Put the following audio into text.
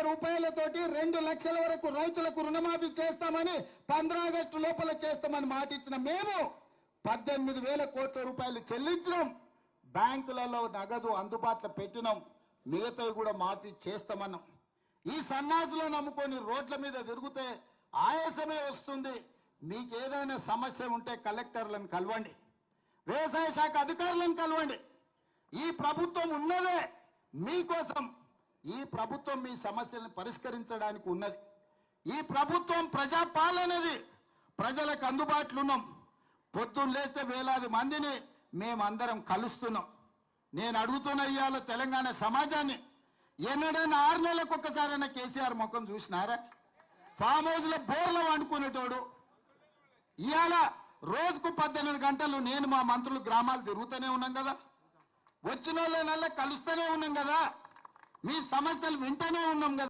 రూపాయలతోటి 2 లక్షల వరకు రైతులకు రుణమాఫీ చేస్తామని 15 ఆగస్టు లోపల చేస్తామని మాట ఇచ్చిన మేము 18,000 కోట్ల రూపాయలు చెల్లించడం, బ్యాంకులలో నగదు అందుబాటులో పెట్టినాం, మిగతావి కూడా మాఫీ చేస్తామన్నాం. ఈ సన్నాసులను నమ్ముకొని రోడ్ల మీద తిరిగితే ఆయాసమే వస్తుంది. మీకు ఏదైనా సమస్య ఉంటే కలెక్టర్లను కలవండి, వ్యవసాయ శాఖ అధికారులను కలవండి. ఈ ప్రభుత్వం ఉన్నదే మీకోసం. ఈ ప్రభుత్వం మీ సమస్యలను పరిష్కరించడానికి ఉన్నది. ఈ ప్రభుత్వం ప్రజాపాలనది, ప్రజలకు అందుబాటులో ఉన్నాం. పొద్దున్న లేస్తే వేలాది మందిని మేమందరం కలుస్తున్నాం. నేను అడుగుతున్న ఇవాళ తెలంగాణ సమాజాన్ని, ఎన్నడైనా 6 నెలలకు ఒక్కసారైనా కేసీఆర్ ముఖం చూసినారా? ఫామ్ హౌస్లో బోర్లో వండుకునేటోడు ఇవాళ రోజుకు 18 గంటలు నేను మా మంత్రులు గ్రామాలు తిరుగుతూనే ఉన్నాం కదా, వచ్చిన వాళ్ళ కలుస్తూనే ఉన్నాం కదా, మీ సమస్యలు వింటూనే ఉన్నాం కదా.